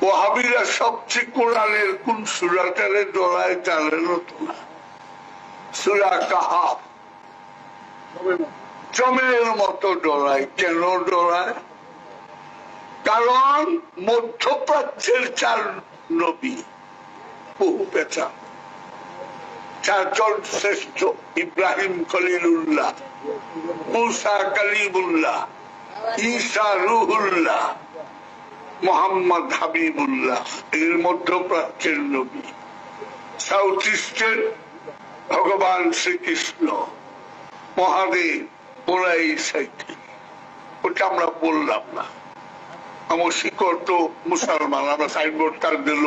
ওয়াহাবিরা সবচেয়ে কোরআনের কোন সূরাটারে ডরায় জানেন না? সূরা কাহাফ জমের মতো ডরায়। কেন ডরায়? কারণ মধ্যপ্রাচ্যের 4 নবী, বহু পেঁচা, 4 জন শ্রেষ্ঠ, ইব্রাহিম খলিলুল্লাহ, মুসা কালিমুল্লাহ, ঈসা রুহুল্লাহ, মোহাম্মদ হাবিবুল্লাহ, এর মধ্যপ্রাচ্যের নবী। সাউথ ইস্টের ভগবান শ্রীকৃষ্ণ, মহাদেব, ওরাই সাইতে। ওটা আমরা বললাম না, আমার শিকড় তো মুসলমান, আমরা সাইনবোর্ড তার দিল।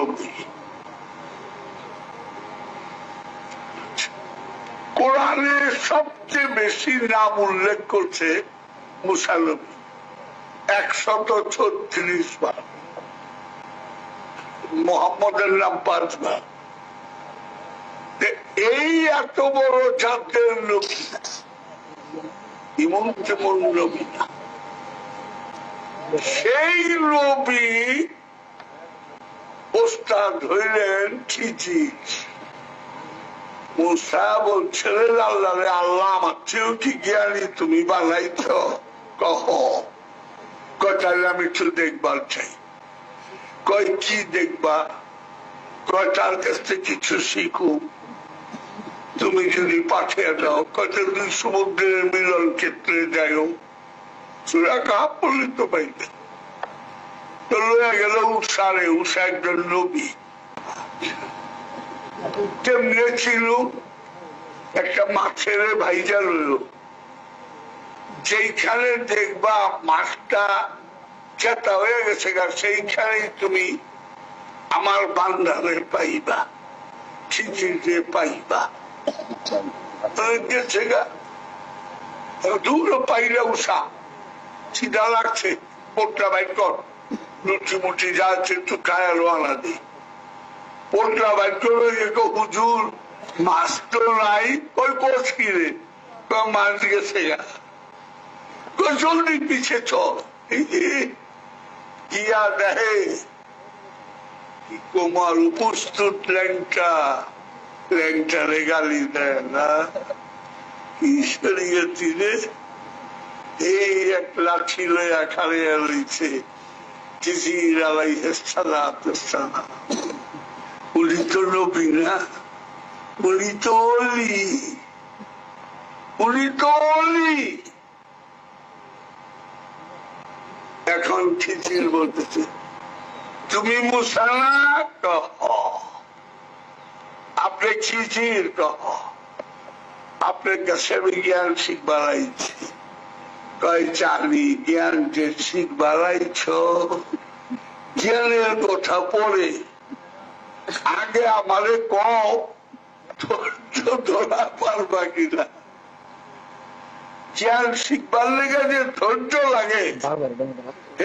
কোরআনে সবচেয়ে বেশি নাম উল্লেখ করছে মুসা নবী, 136 বার। মোহাম্মদের নাম 5 বার। এই এত বড় জাতের নবী, ইমন তেমন নবী না। সেই নবী ওস্তাদ হইলেন খিজির। মুসা বলছিলেন আল্লাহ, আল্লাহ আমার চেয়েও কি জ্ঞানী তুমি বানাইছ? কহ তাহলে আমি একটু দেখবার চাই। কয় কি দেখবা? কয় তার কাছ থেকে কিছু শিখু। তুমি যদি পাঠিয়ে দাও, কত তুমি সমুদ্রের মিলন ক্ষেত্রে যাইও। সূরা কাহাফ বললে তো পাইবে। তো লইয়া গেল উষারে। উষা একজন নবী। কেমনে ছিল? একটা মাছের ভাইজা রইল, যেইখানে দেখবা মাছটা চেতা হয়ে গেছে, সেইখানে তুমি আমার বান্দারে পাইবা, খিজিরে পাইবা। গেছে গা দূর পাইলে উষা সিধা লাগছে, পোটটা বাইর কর, লুচি মুচি যা আছে একটু খায় রোয়ানা দি। পোটটা বাইর করে হুজুর মাছ তো নাই। ওই কোচ কিরে? মাছ গেছে গা। জলদি পিছে চল। গিয়া দেখে কি তোমার উপস্থিত ল্যাংটা, ল্যাংটারে গালি দেয় না, কি সরিয়েছি রে, এই এক লাঠি লইয়া খাড়িয়া রয়েছে। খিজির আলাইহিস সালাম, উনি তো নবী না, উনি তো অলি, উনি তো অলি। এখন খিজির বলতেছে তুমি মুসা না? কহ। আপনি খিজির? কহ। আপনার কাছে আমি জ্ঞান শিখবার আইছি। কয় জানি জ্ঞান যে শিখবার আইছ, জ্ঞানের কথা পরে আগে আমারে কও ধৈর্য ধরা পারবা কিনা। জ্ঞান শিখবার লেগে যে ধৈর্য লাগে,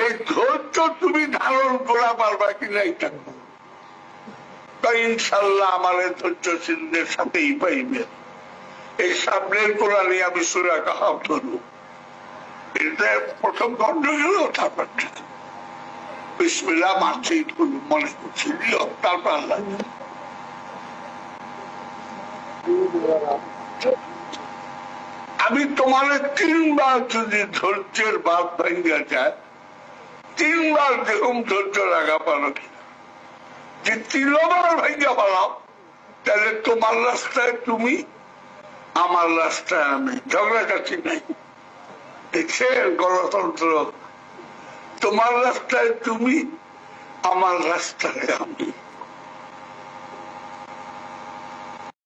এই ধৈর্য তুমি ধারণ করা পারবা কিনা এটা। ইনশাল্লাহ আমার ধৈর্যশীলদের সাথেই পাইবে। এই সামনের কোরআনে আমি সূরা কাহাফ ধরব। এটা প্রথম খন্ড গেল, তারপরটা বিসমিল্লাহ মারছি মনে করছি, তারপর আল্লাহ। আমি তোমার 3 বার যদি ধৈর্যের বাদ ভাঙ্গা যায়, 3 বার যেরকম ধৈর্য লাগা পারো কিনা। যে 3 বার ভাঙ্গা পালাম, তাহলে তোমার রাস্তায় তুমি, আমার রাস্তায় আমি, ঝগড়াঝাটি নাই। দেখছেন গণতন্ত্র? তোমার রাস্তায় তুমি, আমার রাস্তায় আমি।